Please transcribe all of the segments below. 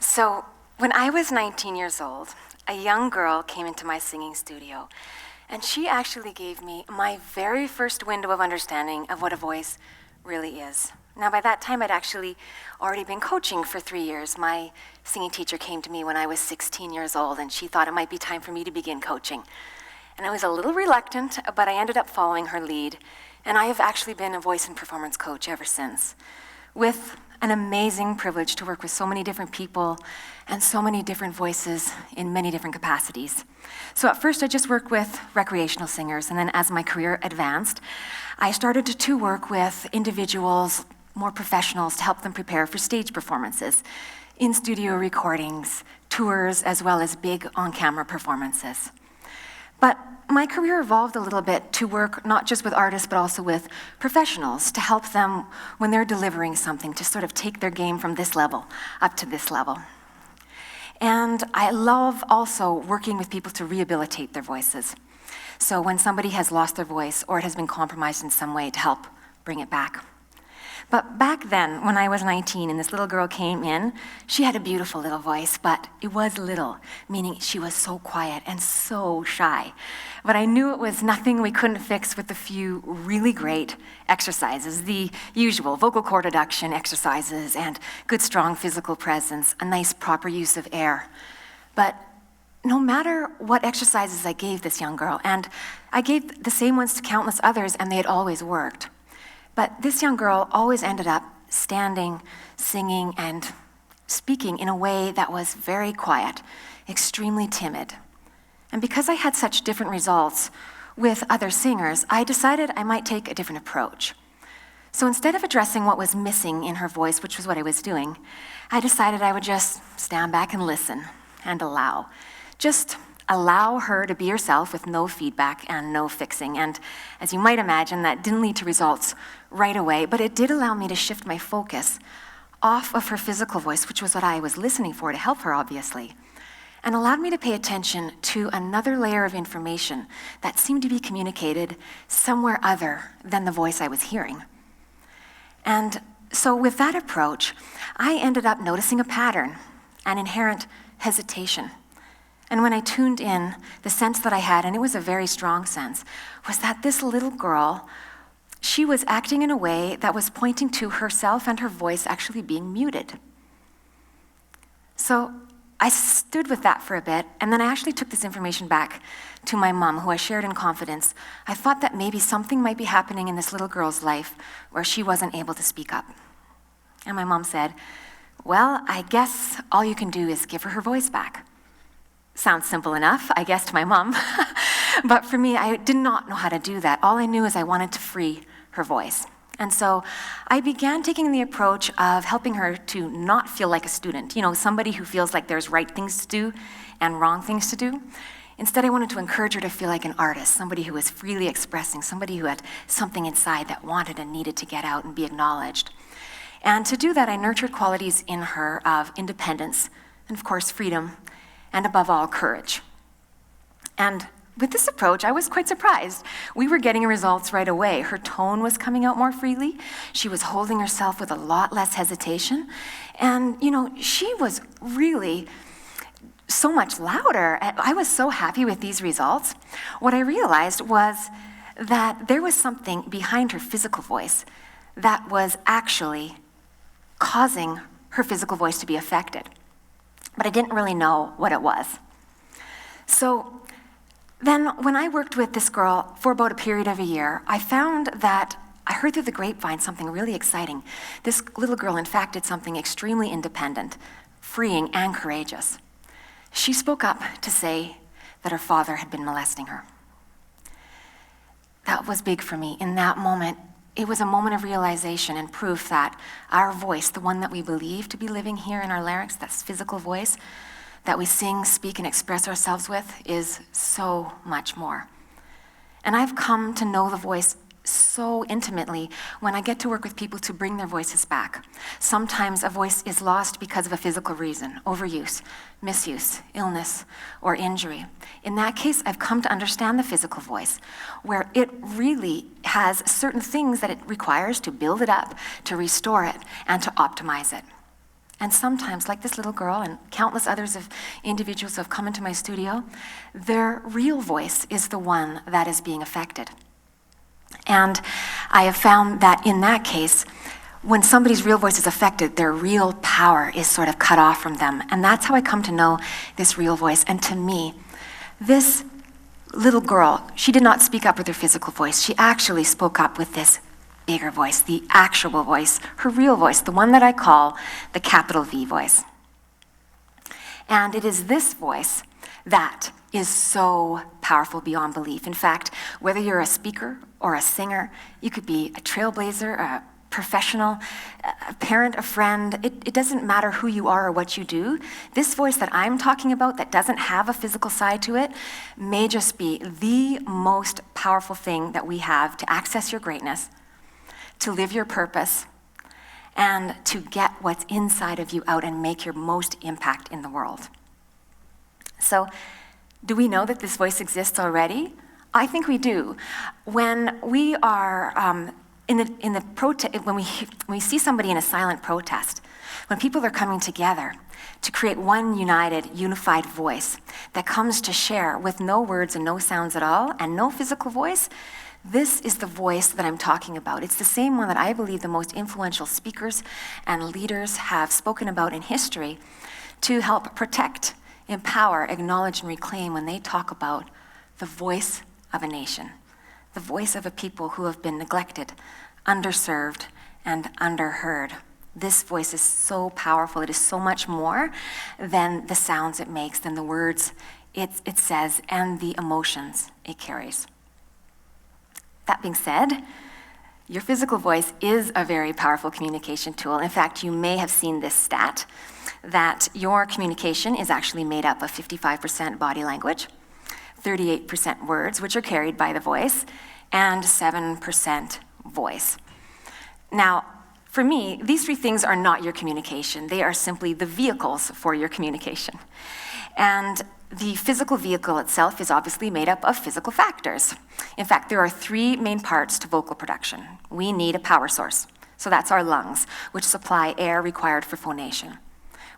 So when I was 19 years old, a young girl came into my singing studio, and she actually gave me my very first window of understanding of what a voice really is. Now, by that time, I'd actually already been coaching for 3 years. My singing teacher came to me when I was 16 years old, and she thought it might be time for me to begin coaching. And I was a little reluctant, but I ended up following her lead, and I have actually been a voice and performance coach ever since, with an amazing privilege to work with so many different people and so many different voices in many different capacities. So at first I just worked with recreational singers, and then as my career advanced, I started to work with individuals, more professionals, to help them prepare for stage performances, in-studio recordings, tours, as well as big on-camera performances. But my career evolved a little bit to work not just with artists, but also with professionals to help them when they're delivering something, to sort of take their game from this level up to this level. And I love also working with people to rehabilitate their voices. So when somebody has lost their voice or it has been compromised in some way, to help bring it back. But back then, when I was 19 and this little girl came in, she had a beautiful little voice, but it was little, meaning she was so quiet and so shy. But I knew it was nothing we couldn't fix with a few really great exercises, the usual vocal cord adduction exercises and good strong physical presence, a nice proper use of air. But no matter what exercises I gave this young girl, and I gave the same ones to countless others, and they had always worked. But this young girl always ended up standing, singing, and speaking in a way that was very quiet, extremely timid. And because I had such different results with other singers, I decided I might take a different approach. So instead of addressing what was missing in her voice, which was what I was doing, I decided I would just stand back and listen and allow. Just allow her to be herself with no feedback and no fixing. And as you might imagine, that didn't lead to results right away, but it did allow me to shift my focus off of her physical voice, which was what I was listening for to help her, obviously, and allowed me to pay attention to another layer of information that seemed to be communicated somewhere other than the voice I was hearing. And so with that approach, I ended up noticing a pattern, an inherent hesitation. And when I tuned in, the sense that I had, and it was a very strong sense, was that this little girl, she was acting in a way that was pointing to herself and her voice actually being muted. So I stood with that for a bit, and then I actually took this information back to my mom, who I shared in confidence. I thought that maybe something might be happening in this little girl's life where she wasn't able to speak up. And my mom said, "Well, I guess all you can do is give her voice back." Sounds simple enough, I guess, to my mom. But for me, I did not know how to do that. All I knew is I wanted to free her voice. And so I began taking the approach of helping her to not feel like a student, somebody who feels like there's right things to do and wrong things to do. Instead, I wanted to encourage her to feel like an artist, somebody who was freely expressing, somebody who had something inside that wanted and needed to get out and be acknowledged. And to do that, I nurtured qualities in her of independence and, of course, freedom, and above all, courage. And with this approach, I was quite surprised. We were getting results right away. Her tone was coming out more freely. She was holding herself with a lot less hesitation. And, she was really so much louder. I was so happy with these results. What I realized was that there was something behind her physical voice that was actually causing her physical voice to be affected. But I didn't really know what it was. So then when I worked with this girl for about a period of a year, I found that I heard through the grapevine something really exciting. This little girl, in fact, did something extremely independent, freeing, and courageous. She spoke up to say that her father had been molesting her. That was big for me. In that moment, it was a moment of realization and proof that our voice, the one that we believe to be living here in our larynx, that physical voice that we sing, speak, and express ourselves with, is so much more. And I've come to know the voice so intimately when I get to work with people to bring their voices back. Sometimes a voice is lost because of a physical reason, overuse, misuse, illness, or injury. In that case, I've come to understand the physical voice, where it really has certain things that it requires to build it up, to restore it, and to optimize it. And sometimes, like this little girl and countless others of individuals who have come into my studio, their real voice is the one that is being affected. And I have found that in that case, when somebody's real voice is affected, their real power is sort of cut off from them. And that's how I come to know this real voice. And to me, this little girl, she did not speak up with her physical voice. She actually spoke up with this bigger voice, the actual voice, her real voice, the one that I call the capital V voice. And it is this voice that is so powerful beyond belief. In fact, whether you're a speaker or a singer, you could be a trailblazer, a professional, a parent, a friend, it doesn't matter who you are or what you do. This voice that I'm talking about that doesn't have a physical side to it may just be the most powerful thing that we have to access your greatness, to live your purpose, and to get what's inside of you out and make your most impact in the world. So, do we know that this voice exists already? I think we do. When we are when we see somebody in a silent protest, when people are coming together to create one unified voice that comes to share with no words and no sounds at all and no physical voice, this is the voice that I'm talking about. It's the same one that I believe the most influential speakers and leaders have spoken about in history to help protect, empower, acknowledge, and reclaim when they talk about the voice of a nation, the voice of a people who have been neglected, underserved, and underheard. This voice is so powerful. It is so much more than the sounds it makes, than the words it says, and the emotions it carries. That being said, your physical voice is a very powerful communication tool. In fact, you may have seen this stat, that your communication is actually made up of 55% body language, 38% words, which are carried by the voice, and 7% voice. Now, for me, these three things are not your communication. They are simply the vehicles for your communication. And the physical vehicle itself is obviously made up of physical factors. In fact, there are three main parts to vocal production. We need a power source. So that's our lungs, which supply air required for phonation.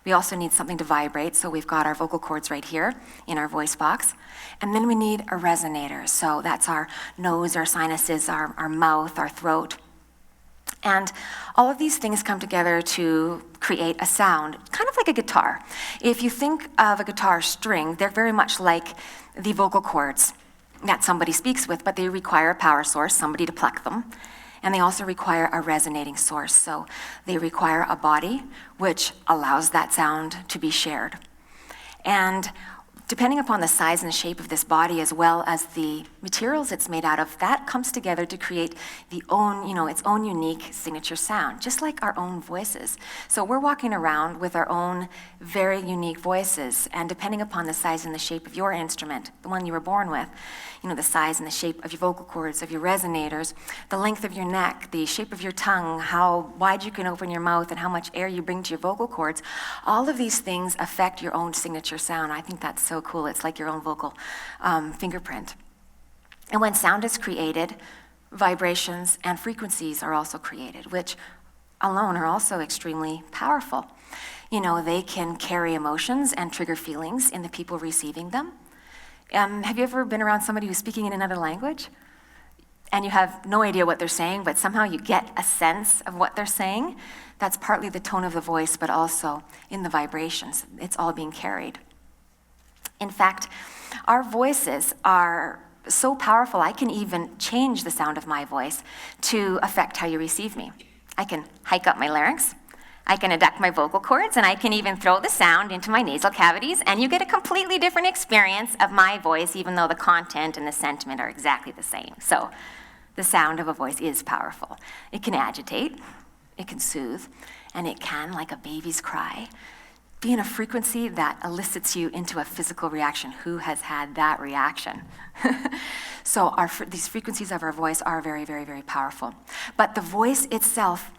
We also need something to vibrate, so we've got our vocal cords right here in our voice box. And then we need a resonator, so that's our nose, our sinuses, our mouth, our throat. And all of these things come together to create a sound, kind of like a guitar. If you think of a guitar string, they're very much like the vocal cords that somebody speaks with, but they require a power source, somebody to pluck them. And they also require a resonating source. So they require a body, which allows that sound to be shared. And depending upon the size and the shape of this body, as well as the materials it's made out of, that comes together to create its own unique signature sound, just like our own voices. So we're walking around with our own very unique voices, and depending upon the size and the shape of your instrument, the one you were born with, the size and the shape of your vocal cords, of your resonators, the length of your neck, the shape of your tongue, how wide you can open your mouth, and how much air you bring to your vocal cords, all of these things affect your own signature sound. I think that's so cool. It's like your own vocal fingerprint. And when sound is created, vibrations and frequencies are also created, which alone are also extremely powerful. They can carry emotions and trigger feelings in the people receiving them. Have you ever been around somebody who's speaking in another language? And you have no idea what they're saying, but somehow you get a sense of what they're saying? That's partly the tone of the voice, but also in the vibrations. It's all being carried. In fact, our voices are so powerful, I can even change the sound of my voice to affect how you receive me. I can hike up my larynx, I can adduct my vocal cords, and I can even throw the sound into my nasal cavities, and you get a completely different experience of my voice, even though the content and the sentiment are exactly the same. So the sound of a voice is powerful. It can agitate, it can soothe, and it can, like a baby's cry, be in a frequency that elicits you into a physical reaction. Who has had that reaction? So these frequencies of our voice are very, very, very powerful. But the voice itself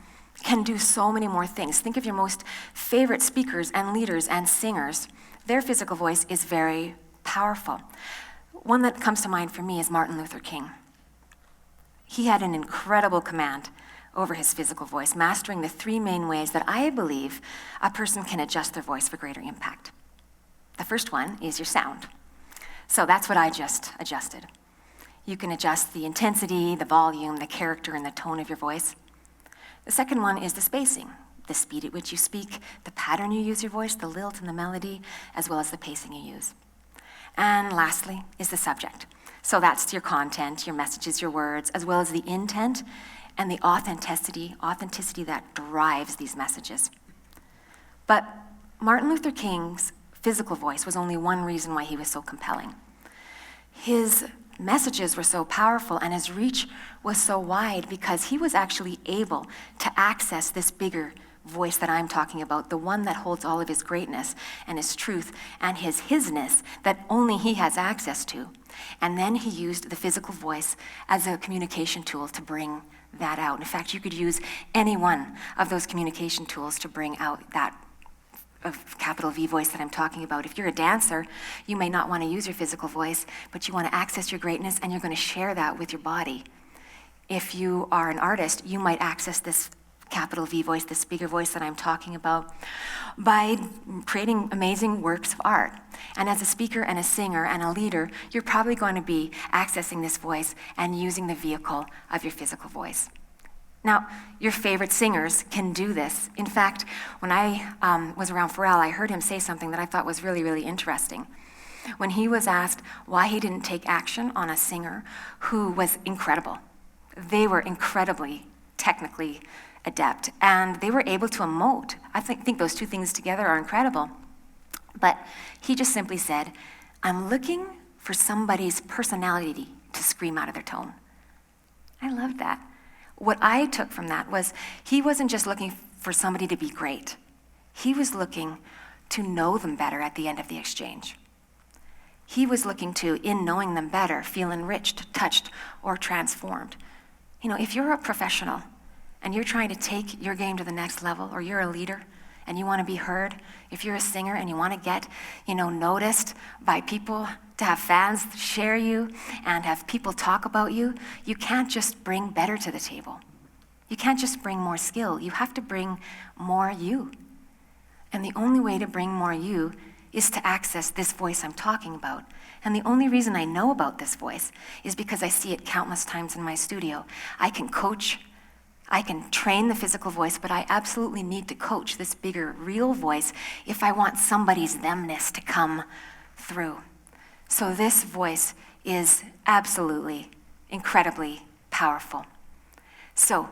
can do so many more things. Think of your most favorite speakers and leaders and singers. Their physical voice is very powerful. One that comes to mind for me is Martin Luther King. He had an incredible command over his physical voice, mastering the 3 main ways that I believe a person can adjust their voice for greater impact. The first one is your sound. So that's what I just adjusted. You can adjust the intensity, the volume, the character, and the tone of your voice. The second one is the spacing, the speed at which you speak, the pattern you use your voice, the lilt and the melody, as well as the pacing you use. And lastly is the subject. So that's your content, your messages, your words, as well as the intent and the authenticity that drives these messages. But Martin Luther King's physical voice was only one reason why he was so compelling. His messages were so powerful and his reach was so wide because he was actually able to access this bigger voice that I'm talking about, the one that holds all of his greatness and his truth and his hisness that only he has access to. And then he used the physical voice as a communication tool to bring that out. In fact, you could use any one of those communication tools to bring out that of capital V voice that I'm talking about. If you're a dancer, you may not want to use your physical voice, but you want to access your greatness and you're going to share that with your body. If you are an artist, you might access this capital V voice, this bigger voice that I'm talking about, by creating amazing works of art. And as a speaker and a singer and a leader, you're probably going to be accessing this voice and using the vehicle of your physical voice. Now, your favorite singers can do this. In fact, when I was around Pharrell, I heard him say something that I thought was really, really interesting. When he was asked why he didn't take action on a singer who was incredible. They were incredibly technically adept, and they were able to emote. I think those 2 things together are incredible. But he just simply said, I'm looking for somebody's personality to scream out of their tone. I loved that. What I took from that was he wasn't just looking for somebody to be great. He was looking to know them better at the end of the exchange. He was looking to, in knowing them better, feel enriched, touched, or transformed. You know, if you're a professional and you're trying to take your game to the next level, or you're a leader and you want to be heard, if you're a singer and you want to get, noticed by people, to have fans share you and have people talk about you, you can't just bring better to the table. You can't just bring more skill. You have to bring more you. And the only way to bring more you is to access this voice I'm talking about. And the only reason I know about this voice is because I see it countless times in my studio. I can coach, I can train the physical voice, but I absolutely need to coach this bigger, real voice if I want somebody's themness to come through. So this voice is absolutely, incredibly powerful. So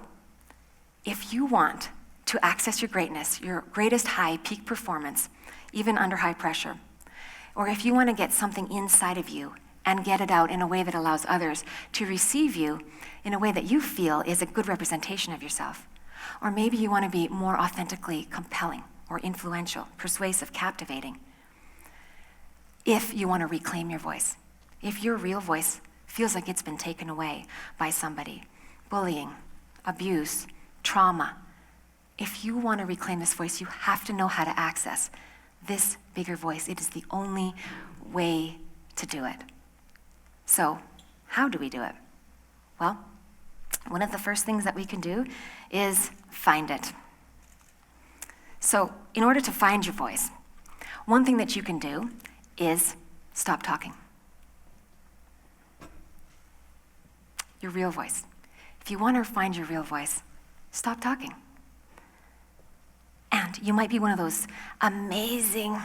if you want to access your greatness, your greatest high peak performance, even under high pressure, or if you want to get something inside of you and get it out in a way that allows others to receive you in a way that you feel is a good representation of yourself, or maybe you want to be more authentically compelling or influential, persuasive, captivating, if you want to reclaim your voice, if your real voice feels like it's been taken away by somebody, bullying, abuse, trauma, if you want to reclaim this voice, you have to know how to access this bigger voice. It is the only way to do it. So, how do we do it? Well, one of the first things that we can do is find it. So, in order to find your voice, one thing that you can do is stop talking. Your real voice. If you want to find your real voice, stop talking. And you might be one of those amazing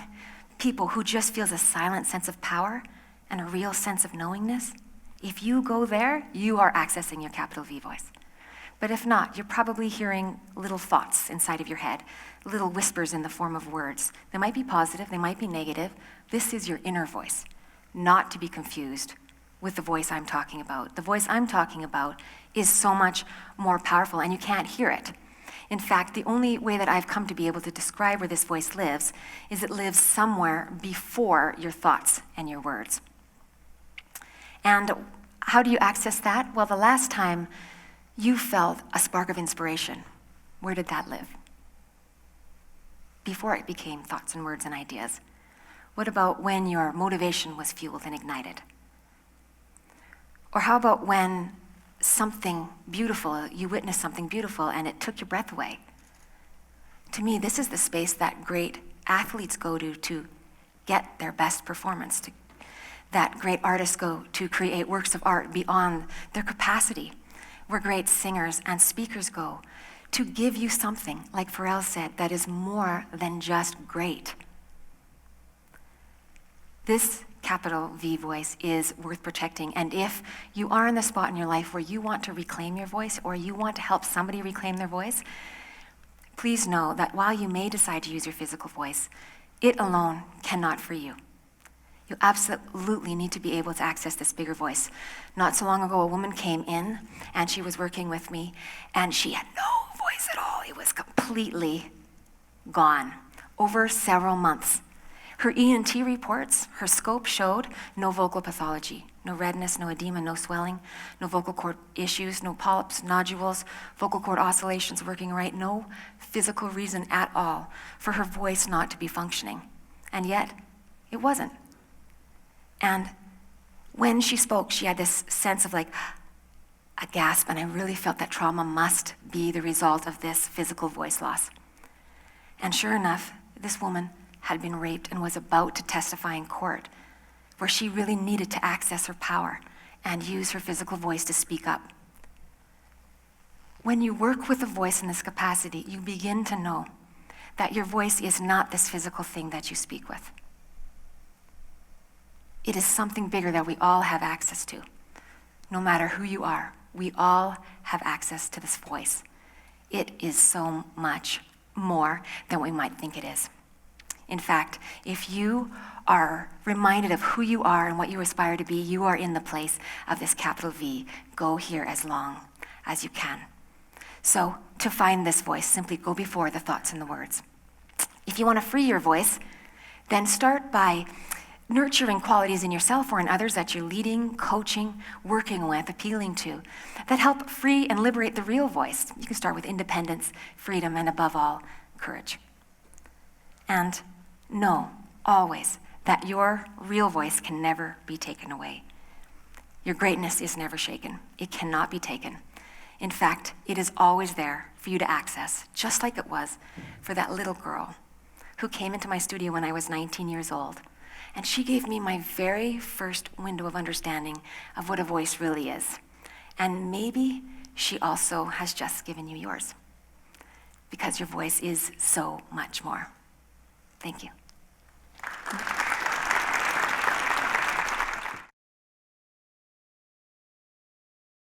people who just feels a silent sense of power and a real sense of knowingness. If you go there, you are accessing your capital V voice. But if not, you're probably hearing little thoughts inside of your head, little whispers in the form of words. They might be positive, they might be negative. This is your inner voice, not to be confused with the voice I'm talking about. The voice I'm talking about is so much more powerful, and you can't hear it. In fact, the only way that I've come to be able to describe where this voice lives is it lives somewhere before your thoughts and your words. And how do you access that? Well, the last time you felt a spark of inspiration, where did that live? Before it became thoughts and words and ideas. What about when your motivation was fueled and ignited? Or how about when something beautiful, you witnessed something beautiful, and it took your breath away. To me, this is the space that great athletes go to get their best performance, that great artists go to create works of art beyond their capacity, where great singers and speakers go to give you something, like Pharrell said, that is more than just great. This capital V voice is worth protecting, and if you are in the spot in your life where you want to reclaim your voice, or you want to help somebody reclaim their voice, please know that while you may decide to use your physical voice, it alone cannot free you. You absolutely need to be able to access this bigger voice. Not so long ago, a woman came in, and she was working with me, and she had no voice at all. It was completely gone over several months. Her ENT reports, her scope showed no vocal pathology, no redness, no edema, no swelling, no vocal cord issues, no polyps, nodules, vocal cord oscillations working right, no physical reason at all for her voice not to be functioning. And yet, it wasn't. And when she spoke, she had this sense of like a gasp, and I really felt that trauma must be the result of this physical voice loss. And sure enough, this woman had been raped and was about to testify in court, where she really needed to access her power and use her physical voice to speak up. When you work with a voice in this capacity, you begin to know that your voice is not this physical thing that you speak with. It is something bigger that we all have access to. No matter who you are, we all have access to this voice. It is so much more than we might think it is. In fact, if you are reminded of who you are and what you aspire to be, you are in the place of this capital V. Go here as long as you can. So, to find this voice, simply go before the thoughts and the words. If you want to free your voice, then start by nurturing qualities in yourself or in others that you're leading, coaching, working with, appealing to, that help free and liberate the real voice. You can start with independence, freedom, and above all, courage. And know, always, that your real voice can never be taken away. Your greatness is never shaken. It cannot be taken. In fact, it is always there for you to access, just like it was for that little girl who came into my studio when I was 19 years old. And she gave me my very first window of understanding of what a voice really is. And maybe she also has just given you yours, because your voice is so much more. Thank you.